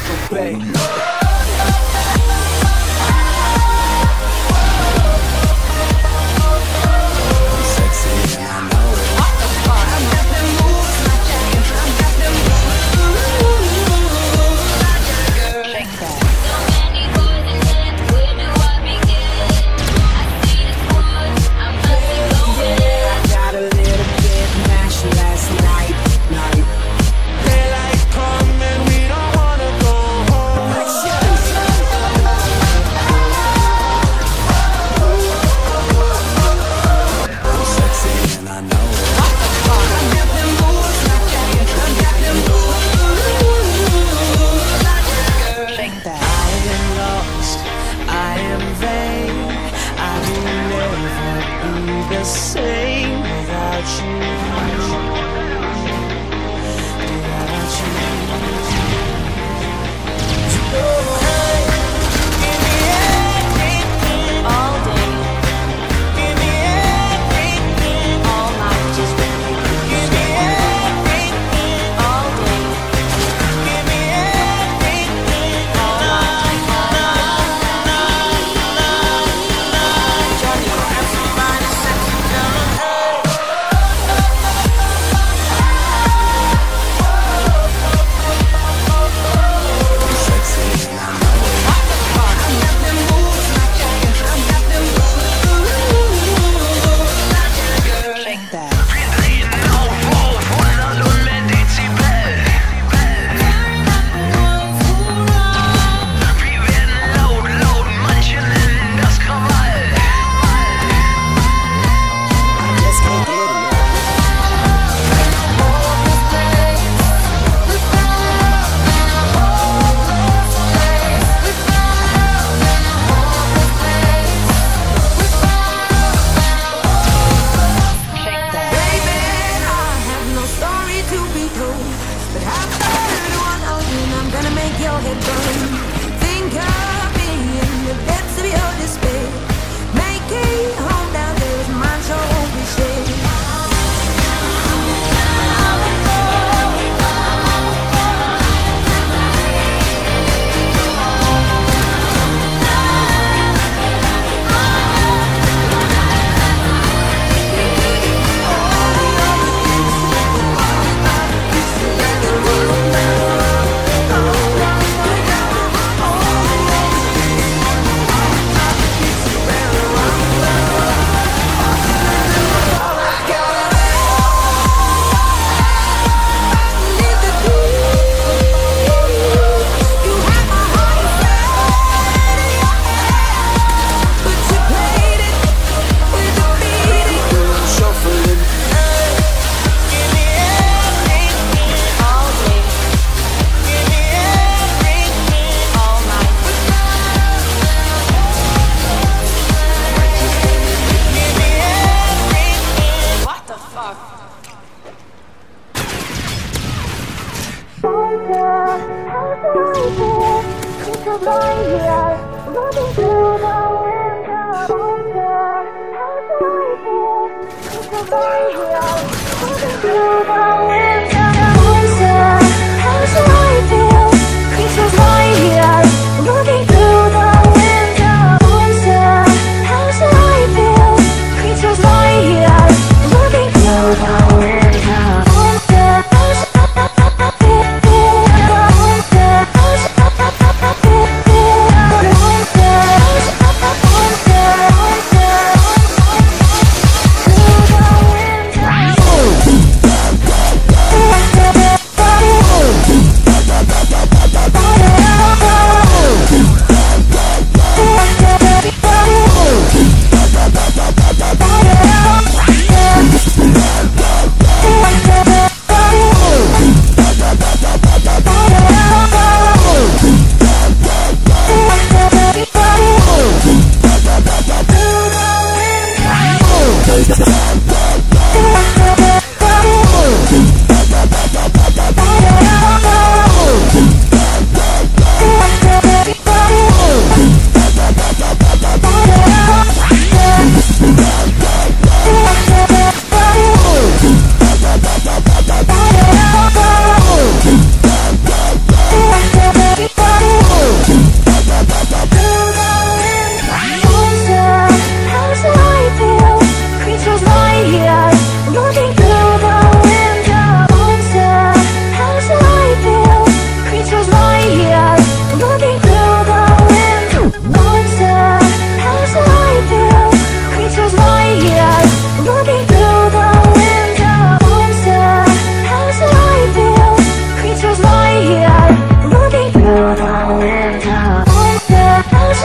Central Bay. years, looking through the window. Wonder how I feel. Creatures lie years, looking through the window. Wonder how I feel. Creatures lie here, looking through the window. Wonder how I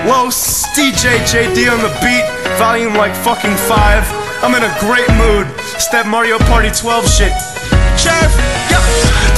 Los, DJ JD on the beat, volume like fucking 5. I'm in a great mood. It's that Mario Party 12 shit. Sheriff, yep.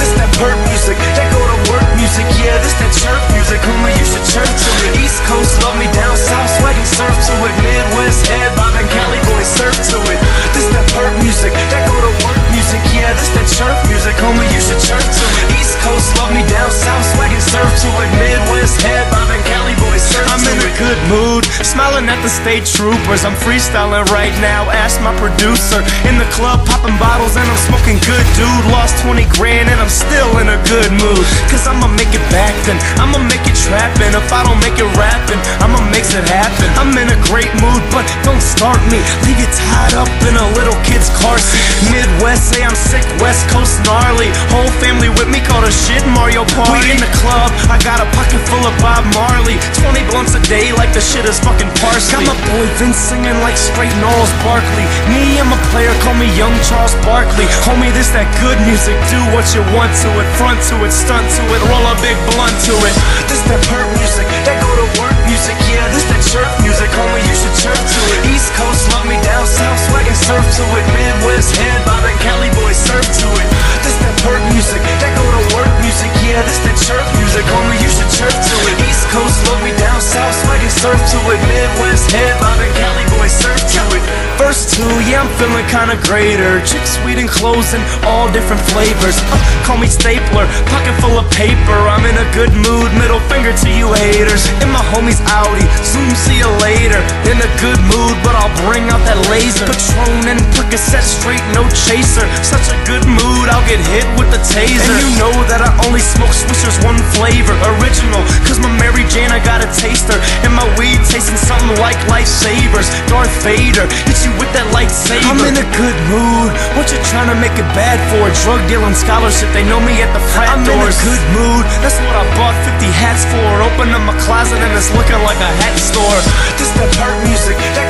This that perp music, that go to work music, yeah, this that chirp music, homie, you should chirp to it. East Coast love me, down south swag and surf to it. Midwest head bob and Cali boys surf to it. This that perp music, that go to work music, yeah, this that chirp music, homie, you should chirp to it. East Coast love me, down south swag and surf to it. Midwest head bob and Cali boys surf to it. I'm in a good mood, smiling at the state troopers. I'm freestyling right now, ask my producer. In the club popping bottles and I'm smoking good, dude. Lost 20 grand and I'm still in a good mood. Cause I'ma make it back then, I'ma make it trapping. If I don't make it rapping, I'ma make it happen. I'm in a great mood, but don't start me. Leave you tied up in a little kid's car seat. Midwest, say I'm sick, West Coast gnarly. Whole family with me, call the shit Mario Party. We in the club, I got a pocket full of Bob Marley. 20 blunts a day like the shit is fucking parsley. Got my boy Vince singing like straight Gnarls Barkley. Me, I'm a player, call me Young Charles Barkley. Homie, this that good music, do what you want to it. Front to it, stunt to it, roll a big blunt to it. This that perp music, that go to work music, yeah, this that chirp music, homie, you should chirp to it. East Coast love me, down south swag and surf to it. Midwest head bob and Cali boys surf to it. This that perp music, that go to work music, yeah, this that chirp music, homie, you should chirp to it. East Coast love me, down south swag and surf to it. Midwest head bob and Cali boys surf to it. Verse 2, yeah, I'm feeling kinda greater. Chicks, sweet and clothes in all different flavors. Call me Stapler, pocket full of paper. I'm in a good mood, middle finger to you haters. And my homies Audi, Zoom, see you later. In a good mood, but I'll bring out that laser. Patron and Percocet, straight, no chaser. Such a good mood, I'll get hit with the taser. And you know that I only smoke Swishers, one flavor, original. Cause my Mary Jane, I got a taster. And my weed tasting something like Lifesavers. Darth Vader, hit you with that lightsaber. I'm in a good mood, what you trying to make it bad for? Drug dealing scholarship, they know me at the frat doors. I'm in a good mood, that's what I bought 50 hats for. Open up my closet and it's looking like a hat store. This that perp music, that